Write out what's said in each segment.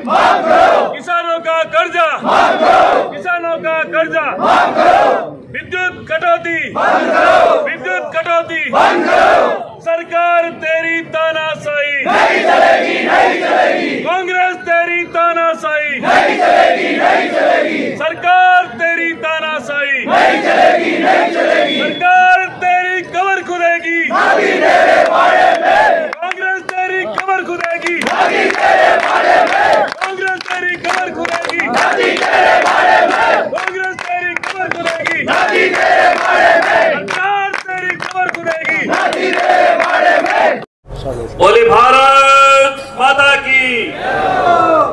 मांग करो, किसानों का कर्जा मांग करो, किसानों का कर्जा मांग करो, विद्युत कटौती बंद करो, विद्युत कटौती बंद करो, सरकार तेरी तानाशाही नहीं चलेगी, नहीं चलेगी, कांग्रेस तेरी तानाशाही नहीं चलेगी, नहीं चलेगी, सरकार तेरी तानाशाही नहीं चलेगी, नहीं चलेगी, सरकार तेरी कमर खुदेगी मोदी तेरे बारे में, कांग्रेस तेरी कमर खुदेगी मोदी तेरे बारे में, कांग्रेस तेरी कमर खुदेगी मोदी तेरे बारे में, कांग्रेस तेरी कमर खुदेगी मोदी तेरे बारे में, सरकार तेरी कमर खुदेगी मोदी तेरे बारे में। बोले भारत माता की,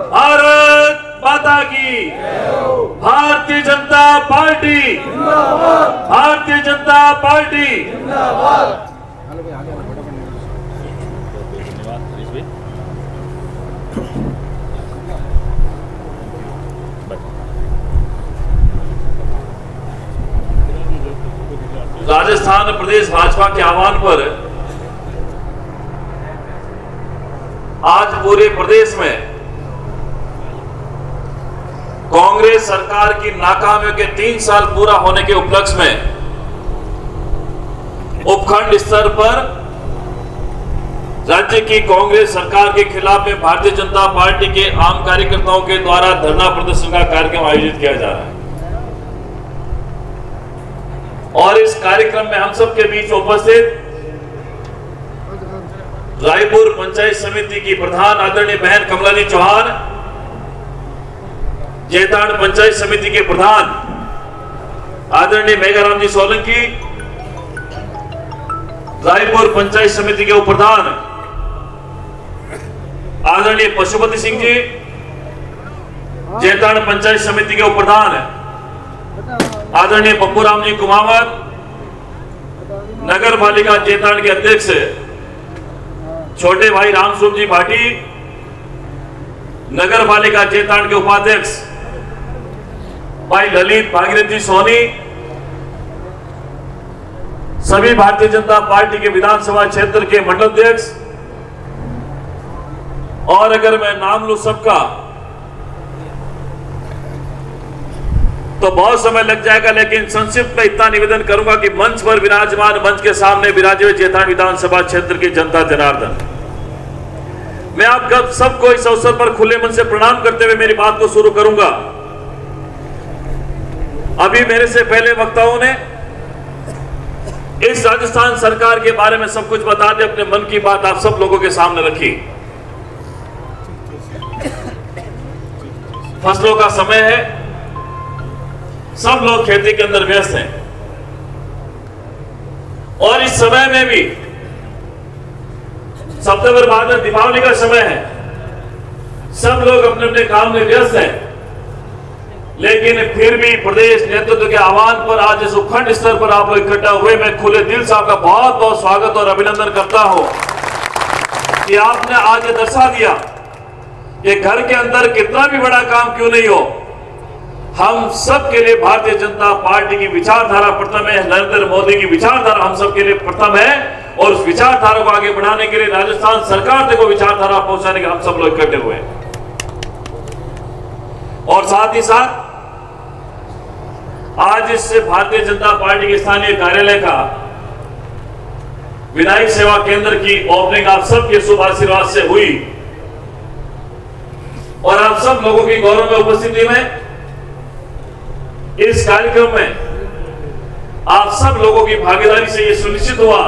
भारत माता की, भारतीय जनता पार्टी, भारतीय जनता पार्टी। राजस्थान प्रदेश भाजपा के आह्वान पर आज पूरे प्रदेश में कांग्रेस सरकार की नाकामियों के 3 साल पूरा होने के उपलक्ष्य में उपखंड स्तर पर राज्य की कांग्रेस सरकार के खिलाफ में भारतीय जनता पार्टी के आम कार्यकर्ताओं के द्वारा धरना प्रदर्शन का कार्यक्रम आयोजित किया जा रहा है। और इस कार्यक्रम में हम सब के बीच उपस्थित रायपुर पंचायत समिति की प्रधान आदरणीय बहन कमलानी चौहान, जैताड़ पंचायत समिति के प्रधान आदरणीय मेघाराम जी सोलंकी, रायपुर पंचायत समिति के उप प्रधान आदरणीय पशुपति सिंह जी, जैताड़ पंचायत समिति के उप प्रधान आदरणीय पप्पूराम जी कुमावत, नगर पालिका जैताड़ के अध्यक्ष छोटे भाई रामस्वरूप जी भाटी, नगर पालिका जैताड़ के उपाध्यक्ष भाई ललित भागीरथ जी सोनी, सभी भारतीय जनता पार्टी के विधानसभा क्षेत्र के मंडल अध्यक्ष, और अगर मैं नाम लूं सबका तो बहुत समय लग जाएगा, लेकिन संक्षिप्त में इतना निवेदन करूंगा कि मंच पर विराजमान, मंच के सामने विराजे हुए जैताड़ विधानसभा क्षेत्र के जनता जनार्दन, मैं आप सबको इस अवसर पर खुले मन से प्रणाम करते हुए मेरी बात को शुरू करूंगा। अभी मेरे से पहले वक्ताओं ने इस राजस्थान सरकार के बारे में सब कुछ बता दिया, अपने मन की बात आप सब लोगों के सामने रखी। फसलों का समय है, सब लोग खेती के अंदर व्यस्त हैं, और इस समय में भी सितंबर बाद में दीपावली का समय है, सब लोग अपने अपने काम में व्यस्त हैं, लेकिन फिर भी प्रदेश नेतृत्व के आह्वान पर आज इस उपखंड स्तर पर आप लोग इकट्ठा हुए, मैं खुले दिल से आपका बहुत बहुत स्वागत और अभिनंदन करता हूं कि आपने आज ये दर्शा दिया कि घर के अंदर कितना भी बड़ा काम क्यों नहीं हो, हम सब के लिए भारतीय जनता पार्टी की विचारधारा प्रथम है, नरेंद्र मोदी की विचारधारा हम सब के लिए प्रथम है, और उस विचारधारा को आगे बढ़ाने के लिए राजस्थान सरकार तक वो विचारधारा पहुंचाने के हम सब लोग इकट्ठे हुए हैं। और साथ ही साथ आज इस भारतीय जनता पार्टी के स्थानीय कार्यालय का विधायक सेवा केंद्र की ओपनिंग आप सबके शुभ आशीर्वाद से हुई, और आप सब लोगों की गौरव में उपस्थिति में इस कार्यक्रम में आप सब लोगों की भागीदारी से यह सुनिश्चित हुआ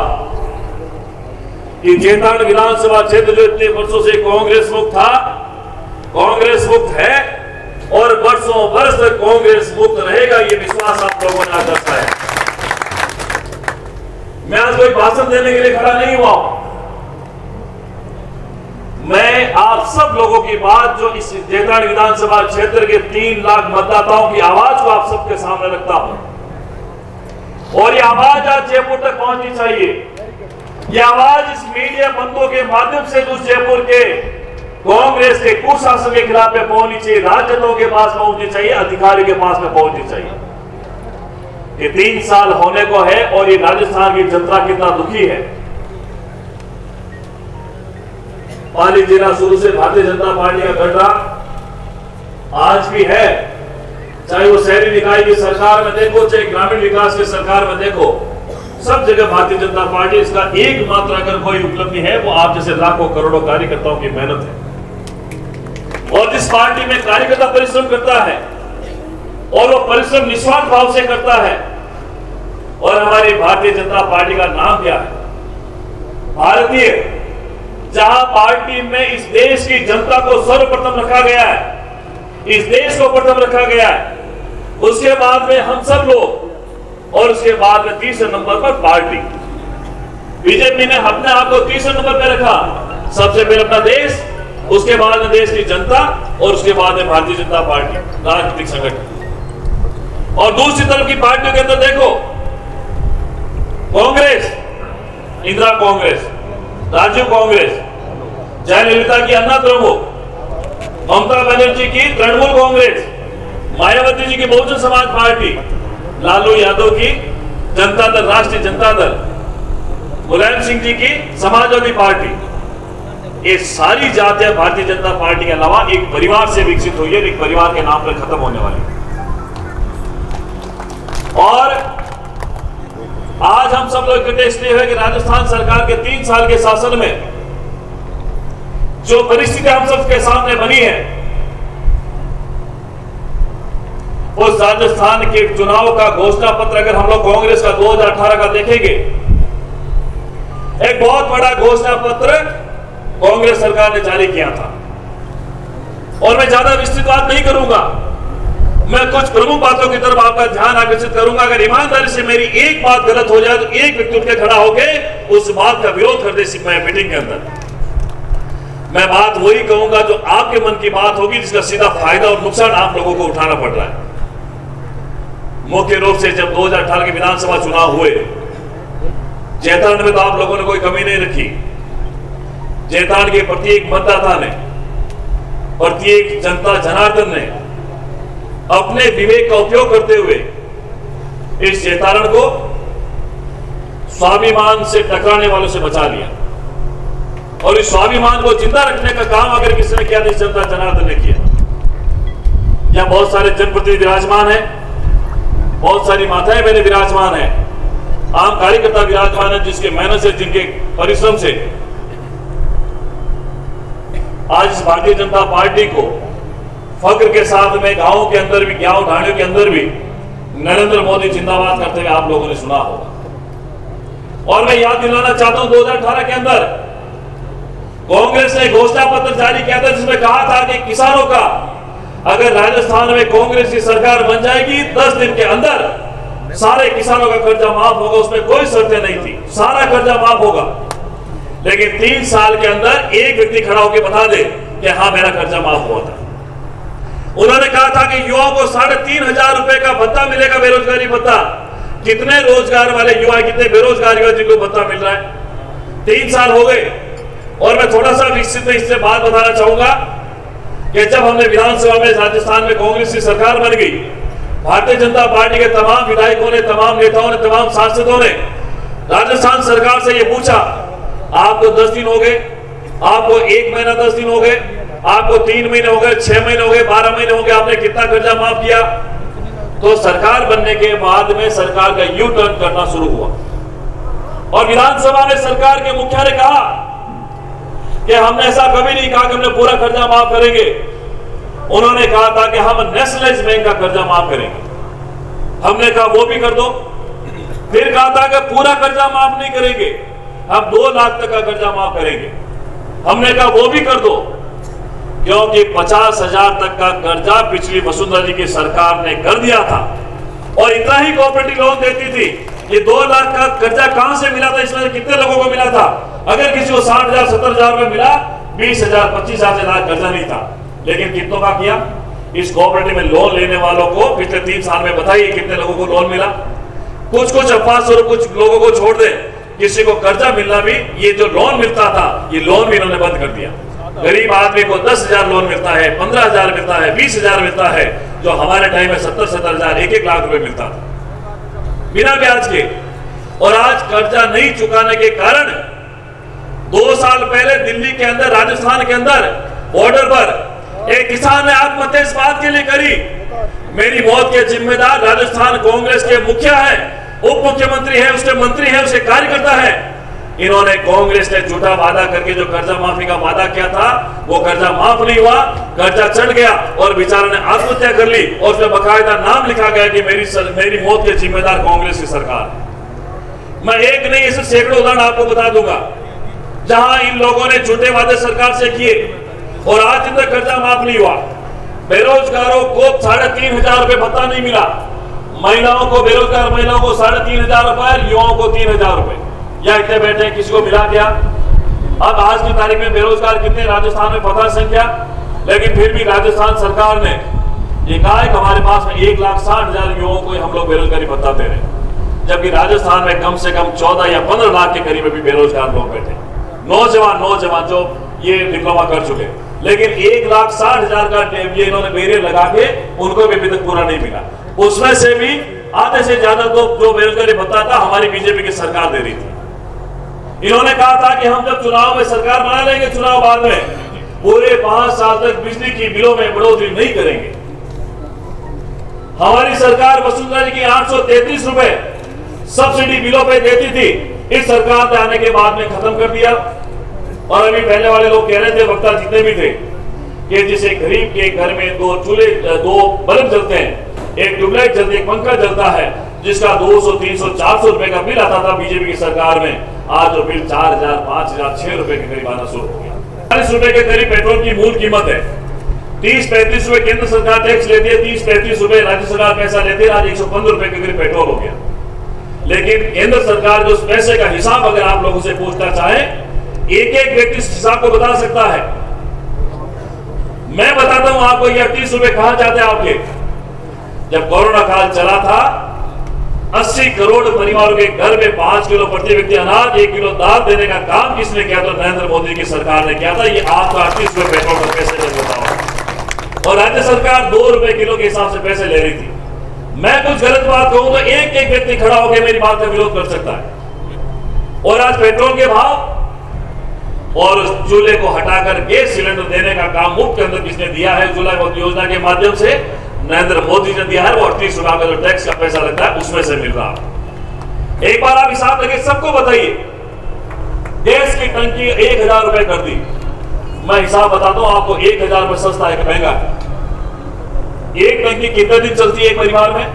कि जैताड़ विधानसभा क्षेत्र जो इतने वर्षों से कांग्रेस मुक्त था, कांग्रेस मुक्त है, और वर्षों वर्ष तक कांग्रेस मुक्त रहेगा, ये विश्वास आप लोगों ने दर्शाया है। मैं आज कोई भाषण देने के लिए खड़ा नहीं हुआ, मैं आप सब लोगों की बात जो इस जैताड़ विधानसभा क्षेत्र के 3 लाख मतदाताओं की आवाज को आप सबके सामने रखता हूं, और ये आवाज आज जयपुर तक पहुंचनी चाहिए। ये आवाज इस मीडिया बंधुओं के माध्यम से जो जयपुर के कांग्रेस के कुशासन के खिलाफ में पहुंचनी चाहिए, राजनेताओं के पास पहुंचनी चाहिए, अधिकारियों के पास में पहुंचनी चाहिए। ये 3 साल होने को है, और ये राजस्थान की जनता कितना दुखी है। पाली जिला शुरू से भारतीय जनता पार्टी का गढ़ रहा, आज भी है, चाहे वो शहरी निकाय की सरकार में देखो, चाहे ग्रामीण विकास की सरकार में देखो, सब जगह भारतीय जनता पार्टी इसका एकमात्र अगर कोई उपलब्धि है वो आप जैसे लाखों करोड़ों कार्यकर्ताओं की मेहनत है। और जिस पार्टी में कार्यकर्ता परिश्रम करता है और वो परिश्रम निस्वार्थ भाव से करता है, और हमारी भारतीय जनता पार्टी का नाम क्या है? भारतीय। जहां पार्टी में इस देश की जनता को सर्वप्रथम रखा गया है, इस देश को प्रथम रखा गया है, उसके बाद में हम सब लोग, और उसके बाद में तीसरे नंबर पर पार्टी। बीजेपी ने अपने आप को तीसरे नंबर पर रखा। सबसे पहले अपना देश, उसके बाद में देश की जनता, और उसके बाद में भारतीय जनता पार्टी राजनीतिक संगठन। और दूसरी तरफ की पार्टियों के अंदर देखो, कांग्रेस, इंदिरा कांग्रेस, राजीव कांग्रेस, जयललिता की अन्ना द्रमुक, ममता बनर्जी की तृणमूल कांग्रेस, मायावती जी की बहुजन समाज पार्टी, लालू यादव की जनता दल, राष्ट्रीय जनता दल, मुलायम सिंह जी की समाजवादी पार्टी, ये सारी जातियां भारतीय जनता पार्टी के अलावा एक परिवार से विकसित हुई है, एक परिवार के नाम पर खत्म होने वाली। और आज हम सब लोग इकट्ठे इसलिए हुए कि राजस्थान सरकार के 3 साल के शासन में जो परिस्थिति हम सबके सामने बनी है, उस राजस्थान के चुनाव का घोषणा पत्र अगर हम लोग कांग्रेस का 2018 का देखेंगे, एक बहुत बड़ा घोषणा पत्र कांग्रेस सरकार ने जारी किया था। और मैं ज्यादा विस्तृत बात नहीं करूंगा, मैं कुछ प्रमुख बातों की तरफ आपका ध्यान आकर्षित करूंगा। अगर ईमानदारी से मेरी एक बात गलत हो जाए तो एक व्यक्ति उठ के खड़ा होकर उस बात का विरोध कर दे मीटिंग के अंदर। मैं बात वही कहूंगा जो आपके मन की बात होगी, जिसका सीधा फायदा और नुकसान आप लोगों को उठाना पड़ रहा है। मुख्य रूप से जब 2018 के विधानसभा चुनाव हुए, जैतान में तो आप लोगों ने कोई कमी नहीं रखी। जैतान के प्रत्येक मतदाता ने, प्रत्येक जनता जनार्दन ने अपने विवेक का उपयोग करते हुए इस जैतारण को स्वाभिमान से टकराने वालों से बचा लिया। और इस स्वाभिमान को जिंदा रखने का काम अगर किसी ने किया तो इस जनता जनार्दन ने किया। यहां बहुत सारे जनप्रतिनिधि विराजमान हैं, बहुत सारी माताएं बहनें विराजमान हैं, आम कार्यकर्ता विराजमान है, जिसके मेहनत से, जिनके परिश्रम से आज इस भारतीय जनता पार्टी को फक्र के साथ में गांवों के अंदर भी, गांव ढाणियों के अंदर भी नरेंद्र मोदी जिंदाबाद करते हुए आप लोगों ने सुना होगा। और मैं याद दिलाना चाहता हूं, 2018 के अंदर कांग्रेस ने घोषणा पत्र जारी किया था, जिसमें कहा था कि किसानों का अगर राजस्थान में कांग्रेस की सरकार बन जाएगी, 10 दिन के अंदर सारे किसानों का कर्जा माफ होगा। उसमें कोई शर्तें नहीं थी, सारा कर्जा माफ होगा। लेकिन 3 साल के अंदर एक व्यक्ति खड़ा होकर बता दे कि हाँ मेरा कर्जा माफ हुआ था। उन्होंने कहा था कि युवाओं को 3,500 रुपए का भत्ता मिलेगा, बेरोजगारी भत्ता। कितने रोजगार वाले युवा, कितने बेरोजगार युवा जिनको भत्ता मिल रहा है? 3 साल हो गए। और मैं थोड़ा सा विकसित में इससे बात बताना चाहूंगा कि जब हमने विधानसभा में राजस्थान में कांग्रेस की सरकार बन गई, भारतीय जनता पार्टी के तमाम विधायकों ने, तमाम नेताओं ने, तमाम सांसदों ने राजस्थान सरकार से यह पूछा, आपको 10 दिन हो गए, आपको 1 महीना 10 दिन हो गए, आपको 3 महीने हो गए, 6 महीने हो गए, 12 महीने हो गए, आपने कितना कर्जा माफ किया? तो सरकार बनने के बाद में सरकार का यू टर्न करना शुरू हुआ और विधानसभा में सरकार के मुखिया ने कहा कि हमने ऐसा कभी नहीं कहा कि हमने पूरा कर्जा माफ करेंगे। उन्होंने कहा था कि हम नेशनलाइज्ड बैंक का कर्जा माफ करेंगे। हमने कहा वो भी कर दो। फिर कहा था कि पूरा कर्जा माफ नहीं करेंगे, हम 2 लाख तक का कर्जा माफ करेंगे। हमने कहा वो भी कर दो, क्योंकि 50,000 तक का कर्जा पिछली वसुंधरा जी की सरकार ने कर दिया था और इतना ही कोऑपरेटिव लोन देती थी। ये 2 लाख का कर्जा कहां से मिला था? इसमें कितने लोगों को मिला था? अगर किसी को 60,000 70,000 रुपए मिला, 20,000 25,000 से ज्यादा कर्जा नहीं था। लेकिन कितनों का किया? इस कोऑपरेटिव में लोन लेने वालों को पिछले 3 साल में बताइए कितने लोगों को लोन मिला? कुछ अफवाह स्वरूप कुछ लोगों को छोड़ दे, किसी को कर्जा मिलना भी, ये जो लोन मिलता था, ये लोन भी इन्होंने बंद कर दिया। गरीब आदमी को 10,000 लोन मिलता है, 15,000 मिलता है, 20,000 मिलता है, जो हमारे टाइम में 70,000 1-1 लाख रुपए मिलता था बिना ब्याज के। और आज कर्जा नहीं चुकाने के कारण 2 साल पहले दिल्ली के अंदर, राजस्थान के अंदर बॉर्डर पर एक किसान ने आत्महत्या इस बात के लिए करी, मेरी मौत के जिम्मेदार राजस्थान कांग्रेस के मुखिया है, उप मुख्यमंत्री है, उसके मंत्री है, उसके कार्यकर्ता है। इन्होंने कांग्रेस ने झूठा वादा करके जो कर्जा माफी का वादा किया था, वो कर्जा माफ नहीं हुआ, कर्जा चढ़ गया और बेचारे ने आत्महत्या कर ली और उसमें बकायदा नाम लिखा गया कि मेरी मौत के जिम्मेदार कांग्रेस की सरकार। मैं एक नहीं ऐसे सैकड़ों उदाहरण आपको बता दूंगा जहां इन लोगों ने झूठे वादे सरकार से किए और आज तक कर्जा माफ नहीं हुआ। बेरोजगारों को 3,500 रुपए भत्ता नहीं मिला, महिलाओं को, बेरोजगार महिलाओं को 3,500 रुपए, युवाओं को 3,000 रुपए। या इतने बैठे किसी को मिला क्या? अब आज की तारीख में बेरोजगार कितने राजस्थान में पता संख्या, लेकिन फिर भी राजस्थान सरकार ने ये कहा है कि हमारे पास में 1,60,000 युवाओं को हम लोग बेरोजगारी भत्ता दे रहे हैं, जबकि राजस्थान में कम से कम 14 या 15 लाख के करीब अभी बेरोजगार लोग बैठे, नौजवान जो ये डिप्लोमा कर चुके, लेकिन 1,60,000 का ये इन्होंने बैरियर लगा के उनको भी अभी तक पूरा नहीं मिला। उसमें से भी आधे से ज्यादा तो जो बेरोजगारी भत्ता था हमारी बीजेपी की सरकार दे रही थी। इन्होंने कहा था कि हम जब चुनाव में सरकार बना लेंगे, चुनाव बाद में पूरे 5 साल तक बिजली की बिलों में बढ़ोतरी नहीं करेंगे। हमारी सरकार वसुंधरा जी की 833 रुपए सब्सिडी बिलों पे देती थी, इस सरकार ने आने के बाद में खत्म कर दिया। और अभी पहले वाले लोग कह रहे थे, वक्ता जितने भी थे, कि जिसे गरीब के घर में 2 चूल्हे 2 बल्ब जलते हैं, एक ट्यूबलाइट जलती है, एक पंखा जलता है, जिसका 200, 300, 400 रुपए का बिल आता था बीजेपी की सरकार में, आज वो बिल 4,000, 5,000, 6 रुपए के करीब आना शुरू हो गया। 40 रुपए के करीब पेट्रोल की मूल कीमत है। 30-35 रुपए केंद्र सरकार टैक्स लेती है, 30-35 रुपए राज्य सरकार पैसा लेती है, आज 115 रुपए के करीब पेट्रोल हो गया। लेकिन केंद्र सरकार जो उस पैसे का हिसाब अगर आप लोगों से पूछना चाहे, एक व्यक्ति इस हिसाब को बता सकता है। मैं बताता हूं आपको, ये 38 रुपए कहां जाते हैं आपके। जब कोरोना काल चला था, 80 करोड़ परिवारों के घर में 5 किलो प्रति व्यक्ति अनाज, 1 किलो दाल देने का काम किसने किया? तो नरेंद्र मोदी की सरकार ने किया था। ये आपका 38 रुपए पेट्रोल का पैसे दे देता हूं, और राज्य सरकार 2 रुपए किलो के हिसाब से पैसे ले रही थी। मैं कुछ गलत बात कहूं तो एक व्यक्ति खड़ा होकर मेरी बात का विरोध कर सकता है। और आज पेट्रोल के भाव और उस चूल्हे को हटाकर गैस सिलेंडर देने का काम मुफ्त के अंदर किसने दिया है? उज्ज्वला योजना के माध्यम से नरेंद्र मोदी ने दिया है। वो 38 रुपए का जो टैक्स का पैसा लगता है उसमें से मिल रहा है। एक बार आप हिसाब लगे सबको बताइए, गैस की टंकी 1,000 रुपए कर दी। मैं हिसाब बताता हूं आपको, 1,000 रुपए सस्ता है कि महंगा है? एक टंकी कितने दिन चलती है एक परिवार में?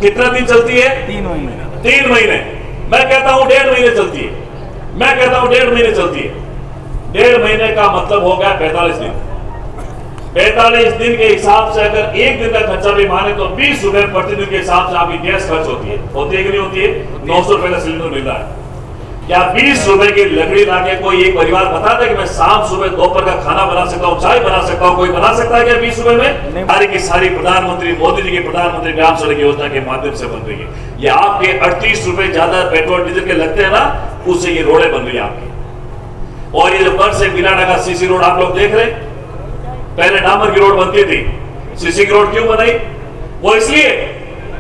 कितना दिन चलती है? 3 महीने। 3 महीने। मैं कहता हूं 1.5 महीने चलती है। मैं कहता हूं 1.5 महीने चलती है। 1.5 महीने का मतलब हो गया 45 दिन। 45 दिन के हिसाब से अगर एक दिन का खर्चा भी माने तो 20 रुपए प्रतिदिन के हिसाब से आपकी गैस खर्च होती है कि नहीं होती है? 900 रुपए का सिलेंडर मिल रहा है। क्या 20 रुपए की लकड़ी लाके कोई एक परिवार बताता है कि मैं शाम सुबह दोपहर का खाना बना सकता हूँ, चाय बना सकता हूँ? कोई बना सकता है क्या 20 रुपए में? सारी की सारी प्रधानमंत्री मोदी जी की प्रधानमंत्री ग्राम सड़क योजना के माध्यम से बन रही है। ये आपके 38 रुपए ज्यादा पेट्रोल डीजल के लगते हैं ना, उससे ये रोडें बन रही है आपकी। और ये जो बर्ड से बिलाडा का सीसी रोड आप लोग देख रहे हैं, पहले डामर की रोड बनती थी, सीसी की रोड क्यों बनाई? वो इसलिए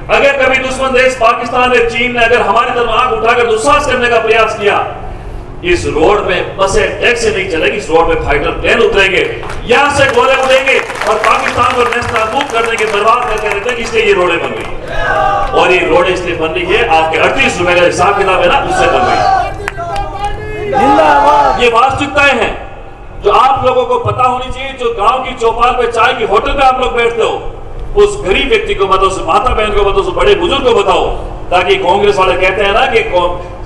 अगर कभी दुश्मन देश पाकिस्तान ने, चीन ने अगर हमारी तरफ आंख उठाकर दुस्साहस करने का प्रयास किया, इस रोड पे बसें टैक्सी नहीं चलेगी, इस रोड पे फाइटर प्लेन उतरेंगे, यहां से गोले उड़ेंगे और पाकिस्तान को नेस्तनाबूद करने के बर्बाद करके रहते हैं। इसलिए ये रोडें बन रही है। और ये रोड इसलिए बन रही है, आपके 38 रुपए का हिसाब किताब है ना, उससे बन रही है। ये वास्तविकताएं हैं जो आप लोगों को पता होनी चाहिए। जो गांव की चौपाल पे, चाय की होटल पे आप लोग बैठते हो, उस गरीब व्यक्ति को बताओ, उस माता बहन को बताओ, उस बड़े बुजुर्ग को बताओ, ताकि कांग्रेस वाले कहते हैं ना कि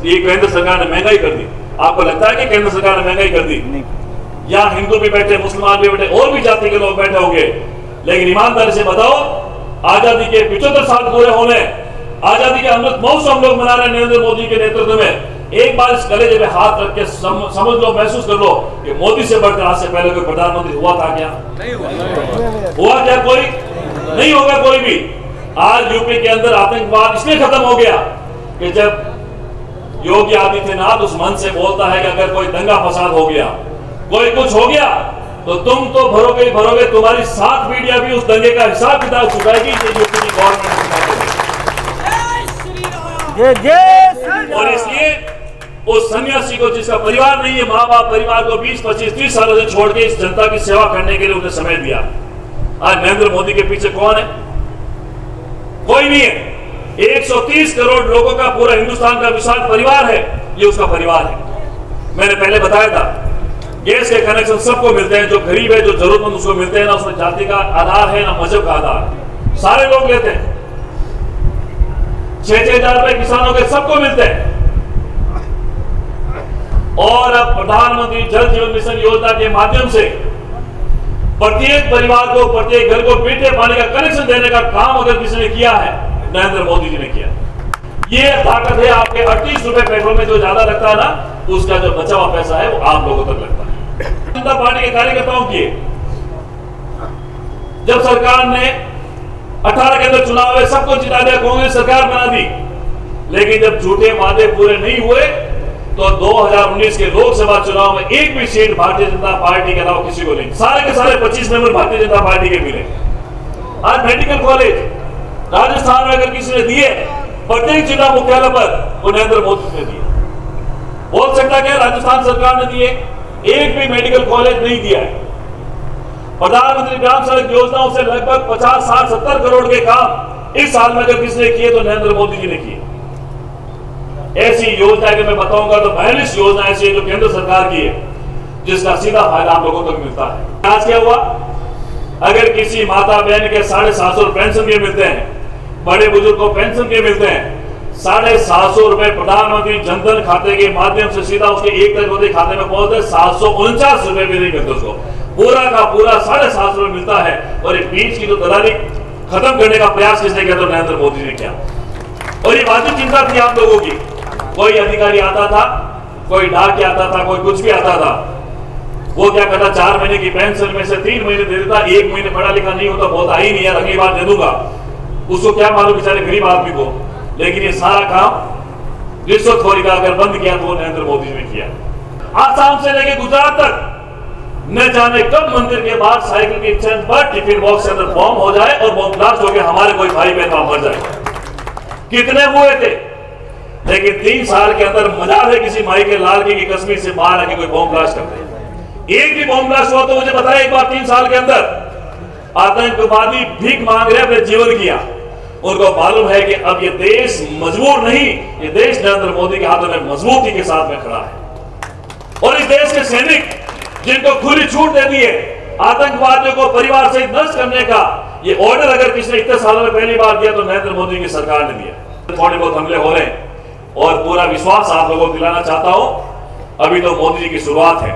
ये केंद्र सरकार ने महंगाई कर दी। आपको लगता है कि केंद्र सरकार ने महंगाई कर दी? यहाँ हिंदू भी बैठे, मुसलमान भी बैठे, और भी जाति के लोग बैठे होंगे, लेकिन ईमानदारी से बताओ, आजादी के 75 साल पूरे होने, आजादी के अमृत महोत्सव हम लोग मना रहे हैं नरेंद्र मोदी के नेतृत्व में। एक बार इस कलेजे पे हाथ रख के समझ लो, महसूस कर लो कि मोदी से बढ़कर आज से पहले कोई प्रधानमंत्री हुआ था क्या? नहीं हुआ क्या? कोई नहीं होगा, कोई भी। आज यूपी के अंदर आतंकवाद इसलिए खत्म हो गया कि जब योगी आदित्यनाथ उस मन से बोलता है कि अगर कोई दंगा फसाद हो गया, कोई कुछ हो गया, तो तुम तो भरोगे ही भरोगे, तुम्हारी 7 पीढ़ियां भी उस दंगे का हिसाब किताब चुकाएगी। ये यूपी की गवर्नमेंट। और इसलिए उस सन्यासी को जिसका परिवार नहीं है, माँ बाप परिवार को 20, 25, 30 सालों से छोड़ के इस जनता की सेवा करने के लिए उन्हें समय दिया। आज नरेंद्र मोदी के पीछे कौन है? कोई नहीं है। 130 करोड़ लोगों का पूरा हिंदुस्तान का विशाल परिवार है, ये उसका परिवार है। मैंने पहले बताया था, गैस के कनेक्शन सबको मिलते हैं, जो गरीब है, जो जरूरतमंद उसको मिलते हैं। ना उसमें जाति का आधार है, ना मजहब का आधार है, सारे लोग लेते हैं। 6-6 हजार रुपए किसानों के सबको मिलते हैं। और अब प्रधानमंत्री जल जीवन मिशन योजना के माध्यम से प्रत्येक परिवार को, प्रत्येक घर को मीठे पानी का कनेक्शन देने का काम अगर किसी ने किया है, नरेंद्र मोदी जी ने किया। ये ताकत है आपके 38 रुपए पेट्रोल में जो ज्यादा लगता है ना, उसका जो बचा हुआ पैसा है वो आप लोगों तक लगता है। जनता पार्टी के कार्यकर्ताओं की जब सरकार ने 18 के अंदर चुनाव में सबको जिता दिया, कांग्रेस सरकार बना दी, लेकिन जब झूठे वादे पूरे नहीं हुए तो 2019 के लोकसभा चुनाव में एक भी सीट भारतीय जनता पार्टी के अलावा किसी को नहीं। सारे के सारे 25 मेंबर भारतीय जनता पार्टी के मिले। आज मेडिकल कॉलेज राजस्थान में अगर किसी ने दिए प्रत्येक जिला मुख्यालय पर, वो नरेंद्र मोदी ने दिए। बोल सकता क्या राजस्थान सरकार ने दिए? एक भी मेडिकल कॉलेज नहीं दिया है। प्रधानमंत्री ग्राम सड़क योजनाओं से लगभग 50, 60, 70 करोड़ के काम इस साल में अगर किसी ने किए तो नरेंद्र मोदी जी ने किए। ऐसी योजना अगर मैं बताऊंगा तो 42 योजना ऐसी है जो केंद्र सरकार की है, जिसका सीधा फायदा आप लोगों तक मिलता है। आज क्या हुआ? अगर किसी माता बहन के 750 पेंशन के मिलते हैं, बड़े बुजुर्ग को पेंशन के मिलते हैं, 750 रुपए प्रधानमंत्री जनधन खाते के माध्यम से सीधा उसके एक तक खाते में पहुंचते, 749 रुपए भी नहीं मिलते उसको। पूरा का पूरा 750 रुपए मिलता है। और ये बीच की जो दलाली खत्म करने का प्रयास किसने किया? तो नरेंद्र मोदी ने किया। और ये वाजिब चिंता थी आप लोगों की। कोई अधिकारी आता था, कोई डाक आता था, कोई कुछ भी आता था, वो क्या करता, 4 महीने की पेंशन में से 3 महीने दे देता। 1 महीने पढ़ा लिखा नहीं होता, बोलता ही नहीं यार अगली बार दे दूंगा। उसको क्या मालूम बेचारे गरीब आदमी को। लेकिन ये सारा काम रिश्वतखोरी का अगर बंद किया तो वो नरेंद्र मोदी ने किया। आसाम से लेकर गुजरात तक न जाने कब मंदिर के बाद साइकिल की चेन पर टिफिन बॉक्स के अंदर बॉम्ब हो जाए और बॉम्ब ब्लास्ट होकर हमारे कोई भाई बहन मर जाए। कितने हुए थे? लेकिन 3 साल के अंदर मजाल है किसी माई के लाल की कश्मीर से बाहर आके कोई बॉम्ब ब्लास्ट करते। एक भी बॉम्ब ब्लास्ट हुआ तो मुझे बताया एक बार 3 साल के अंदर आतंकवादी भीख मांग रहे अपने जीवन किया। उनको मालूम है कि अब ये देश मजबूर नहीं, ये देश नरेंद्र मोदी के हाथों में मजबूती के साथ में खड़ा है। और इस देश के सैनिक जिनको खुली छूट दे दी है आतंकवादियों को परिवार से नष्ट करने का, ये ऑर्डर अगर किसी ने इतने सालों में पहली बार दिया तो नरेंद्र मोदी की सरकार ने दिया। थोड़े बहुत हमले हो रहे हैं और पूरा विश्वास आप लोगों को दिलाना चाहता हूं, अभी तो मोदी जी की शुरुआत है।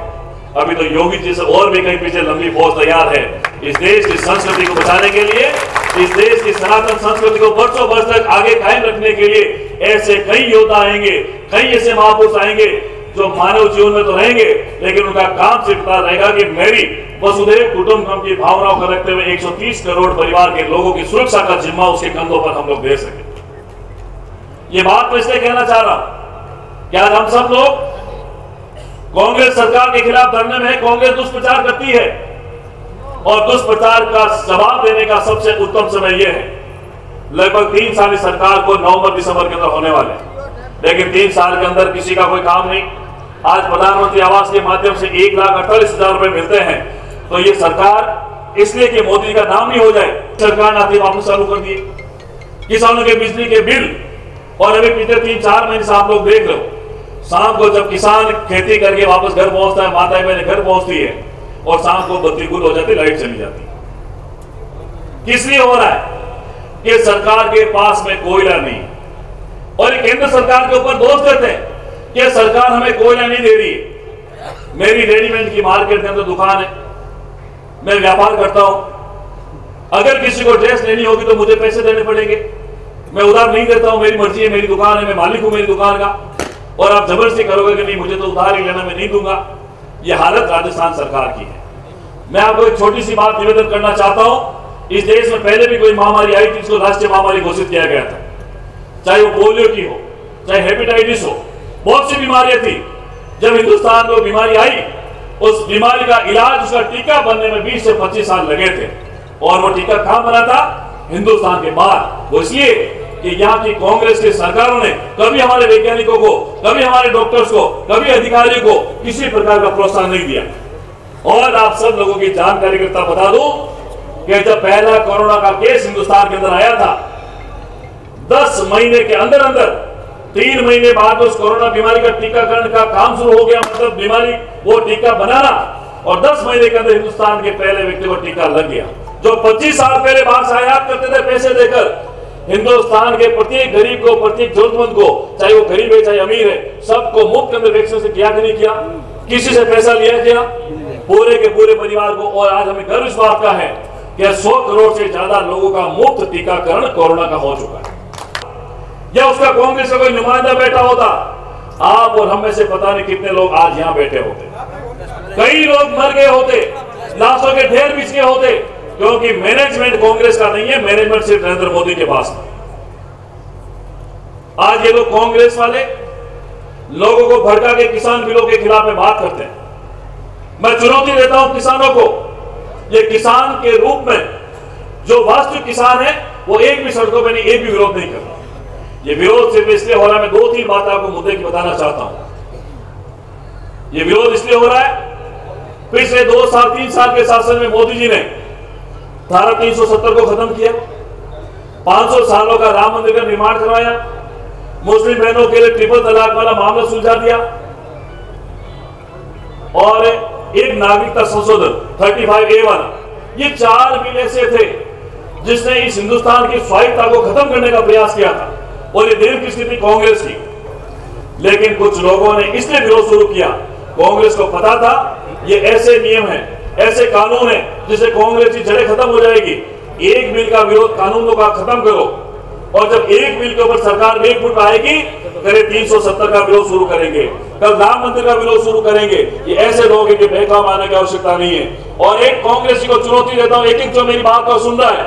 अभी तो योगी जी से और भी कहीं पीछे लंबी फौज तैयार है। इस देश की संस्कृति को बचाने के लिए, इस देश की सनातन संस्कृति को वर्षों वर्ष तक आगे कायम रखने के लिए ऐसे कई योद्धा आएंगे, कई ऐसे महापुरुष आएंगे जो मानव जीवन में तो रहेंगे, लेकिन उनका काम सिर्फ इतना रहेगा कि मेरी वसुधैव कुटुंबकम की भावनाओं को रखते हुए 130 करोड़ परिवार के लोगों की सुरक्षा का जिम्मा उसके कंधों पर हम लोग दे सके। ये बात मैं इसलिए कहना चाह रहा हूं कि आज हम सब लोग कांग्रेस सरकार के खिलाफ धरने में, कांग्रेस दुष्प्रचार करती है और दुष्प्रचार का जवाब देने का सबसे उत्तम समय यह है। लगभग 3 साल इस सरकार को नवंबर दिसंबर के अंदर होने वाले, लेकिन 3 साल के अंदर किसी का कोई काम नहीं। आज प्रधानमंत्री आवास के माध्यम से 1,48,000 रुपए मिलते हैं, तो ये सरकार इसलिए कि मोदी का नाम नहीं हो जाए, सरकार ने आते वापस चालू कर दिए। किसानों के बिजली के बिल, और अभी पिछले 3-4 महीने से आप लोग देख लो, शाम को जब किसान खेती करके वापस घर पहुंचता है, माता बहन घर पहुंचती है और शाम को बत्ती गुल हो जाती, लाइट चली जाती। किस लिए हो रहा है? कि सरकार के पास में कोयला नहीं, और केंद्र सरकार के ऊपर दोष करते हैं कि सरकार हमें कोयला नहीं दे रही। मेरी रेडीमेड की मार्केट के अंदर दुकान है, मैं व्यापार करता हूं। अगर किसी को ड्रेस लेनी होगी तो मुझे पैसे देने पड़ेंगे, मैं उधार नहीं देता हूं। मेरी मर्जी है, मेरी दुकान है, मैं मालिक हूं मेरी दुकान का, और आप जबरदस्ती करोगे कि नहीं मुझे तो उधार ही लेना, मैं नहीं दूंगा। यह हालत राजस्थान सरकार की है। मैं आपको एक छोटी सी बात निवेदन करना चाहता हूं। इस देश में पहले भी कोई महामारी आई थी, इसको राष्ट्रीय महामारी घोषित किया गया था, चाहे वो पोलियो की हो, चाहे हेपेटाइटिस हो, बहुत सी बीमारियां थी। जब हिंदुस्तान में बीमारी आई, उस बीमारी का इलाज, उसका टीका बनने में 20 से 25 साल लगे थे। और वो टीका कहां बना था? हिंदुस्तान के बाहर। वो इसलिए कि यहाँ की कांग्रेस की सरकारों ने कभी हमारे वैज्ञानिकों को, कभी हमारे डॉक्टर्स को, कभी अधिकारियों को किसी प्रकार का प्रोत्साहन नहीं दिया। और आप सब लोगों की जानकारी करता बता दूं कि जब पहला कोरोना का केस हिंदुस्तान के अंदर आया था, 10 महीने के अंदर अंदर 3 महीने बाद उस कोरोना बीमारी का टीकाकरण का काम शुरू हो गया, मतलब बीमारी वो टीका बनाना, और 10 महीने के अंदर हिंदुस्तान के पहले व्यक्ति को टीका लग गया। जो 25 साल पहले बाहर से आयात करते थे पैसे देकर, हिंदुस्तान के प्रत्येक गरीब को, प्रत्येक जरूरतमंद को, चाहे वो गरीब है चाहे अमीर है, सबको मुफ्त के अंदर वैक्सीन से किया कि नहीं किया? किसी से पैसा लिया किया? पूरे के पूरे परिवार को। और आज हमें गर्व इस बात का है कि 100 करोड़ से ज्यादा लोगों का मुफ्त टीकाकरण कोरोना का हो चुका है। या उसका कांग्रेस का कोई नुमाइंदा बैठा होता, आप और हम में से पता नहीं कितने लोग आज यहां बैठे होते। कई लोग मर गए होते, लाशों के ढेर बिछ गए होते, क्योंकि मैनेजमेंट कांग्रेस का नहीं है, मैनेजमेंट सिर्फ नरेंद्र मोदी के पास है। आज ये लोग कांग्रेस वाले लोगों को भड़का के किसान बिलों के खिलाफ में बात करते हैं। मैं चुनौती देता हूं किसानों को, ये किसान के रूप में जो वास्तविक किसान है वो एक भी सड़कों पर नहीं, एक भी विरोध नहीं कर रहा। ये विरोध सिर्फ इसलिए हो रहा है, मैं 2-3 बात आपको मुद्दे की बताना चाहता हूं। ये विरोध इसलिए हो रहा है, पिछले 2 साल 3 साल के शासन में मोदी जी ने धारा 370 को खत्म किया, 500 सालों का राम मंदिर का निर्माण करवाया, मुस्लिम बहनों के लिए ट्रिपल तलाक वाला मामला सुलझा दिया, और एक नागरिकता संशोधन 35A वाला, ये 4 बिल ऐसे थे जिसने इस हिंदुस्तान की स्वायत्तता को खत्म करने का प्रयास किया था, और ये देश की स्थिति कांग्रेस की। लेकिन कुछ लोगों ने इसलिए विरोध शुरू किया, कांग्रेस को पता था ये ऐसे नियम है, ऐसे कानून है जिससे कांग्रेस की जड़ें खत्म हो जाएगी। एक बिल का विरोध कानूनों का खत्म करो, और जब एक बिल के ऊपर सरकार में एक फुट आएगी तो करीब 370 का विरोध शुरू करेंगे, कल राम मंदिर का विरोध शुरू करेंगे। ये ऐसे लोग हैं कि बेकाम आने की आवश्यकता नहीं है। और एक कांग्रेसी को चुनौती देता हूं, एक जो मेरी बात को सुन रहा है,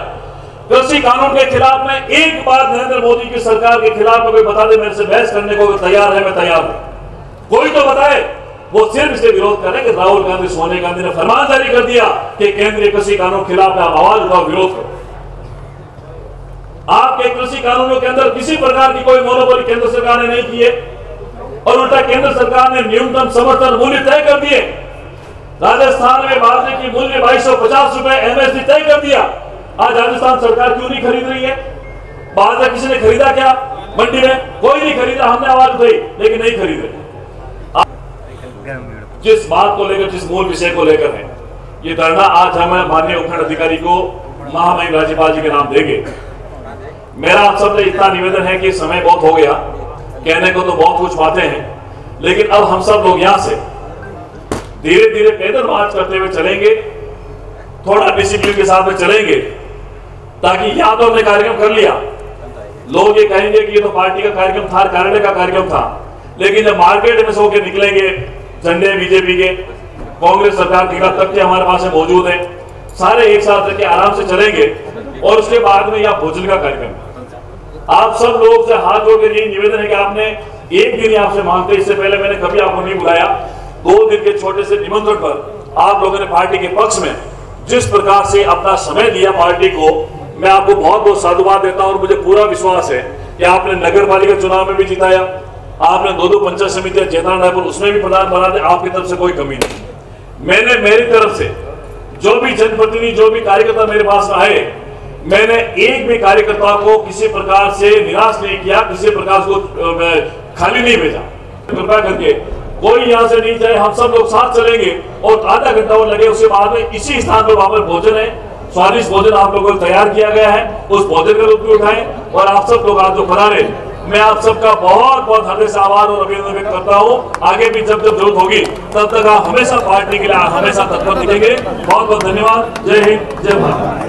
कृषि कानून के खिलाफ में एक बार नरेंद्र मोदी की सरकार के खिलाफ कोई बता दे मेरे से बहस करने को तैयार है, मैं तैयार हूं। कोई तो बताए। वो सिर्फ इसलिए विरोध कर रहे हैं कि राहुल गांधी, सोनिया गांधी ने फरमान जारी कर दिया कि केंद्रीय कृषि कानून के खिलाफ आप आवाज उठाओ, विरोध करो। आपके कृषि कानूनों के अंदर किसी प्रकार की कोई मोनोपोली केंद्र सरकार ने नहीं की है, और उल्टा केंद्र सरकार ने न्यूनतम समर्थन मूल्य तय कर दिए। राजस्थान में बाजरे की मूल्य 2250 रुपए MSP तय कर दिया। आज राजस्थान सरकार क्यों नहीं खरीद रही है? बाजरा किसी ने खरीदा क्या मंडी में? कोई नहीं खरीदा, हमने आवाज उठाई लेकिन नहीं खरीद रहे। जिस बात को लेकर, जिस मूल विषय को लेकर है ये धरना, आज हम माननीय उपखंड अधिकारी को महामहिम राज्यपाल जी के नाम देंगे। मेरा आप सबसे इतना निवेदन है कि समय बहुत हो गया, कहने को तो बहुत कुछ बातें हैं, लेकिन अब हम सब लोग यहां से धीरे धीरे पैदल मार्च करते हुए चलेंगे, थोड़ा डिसिप्लिन के साथ में चलेंगे, ताकि यहां तो हमने कार्यक्रम कर लिया, लोग ये कहेंगे कि ये तो पार्टी का कार्यक्रम था, कार्यालय का कार्यक्रम था, लेकिन जब मार्केट में से होकर निकलेंगे, झंडे बीजेपी के, कांग्रेस सरकार के खिलाफ तख्ते हमारे पास मौजूद है, सारे एक साथ रख के आराम से चलेंगे। और उसके बाद में यह भोजन का कार्यक्रम, आप सब लोग से हाथ जोड़कर यही निवेदन है कि आपने एक दिन आपसे मांगते, इससे पहले मैंने कभी आपको नहीं बुलाया, 2 दिन के छोटे से निमंत्रण पर आप लोगों ने पार्टी के पक्ष में जिस प्रकार से अपना समय दिया पार्टी को, मैं आपको बहुत बहुत साधुवाद देता हूं। और मुझे पूरा विश्वास है कि आपने नगर पालिका चुनाव में भी जिताया, आपने 2 पंचायत समितियां जैतान रायपुर उसमें भी प्रधान बना दे, आपकी तरफ से कोई कमी नहीं। मैंने मेरी तरफ से जो भी जनप्रतिनिधि, जो भी कार्यकर्ता मेरे पास आए, मैंने एक भी कार्यकर्ता को किसी प्रकार से निराश नहीं किया, किसी प्रकार को खाली नहीं भेजा। कृपया करके कोई यहाँ से नहीं जाए, हम सब लोग साथ चलेंगे और आधा घंटा और लगे, उसके बाद में इसी स्थान पर वहां पर भोजन है, स्वादिष्ट भोजन आप लोगों को तैयार किया गया है, उस भोजन का लुत्फ उठाएं। और आप सब लोग आज जो खड़ा रहे, मैं आप सबका बहुत बहुत हृदय से आभार और अभिनंदन व्यक्त करता हूँ। आगे भी जब जब जरूरत होगी तब तक आप हमेशा पार्टी के लिए हमेशा तत्पर दिखेंगे। बहुत बहुत धन्यवाद। जय हिंद, जय भारत।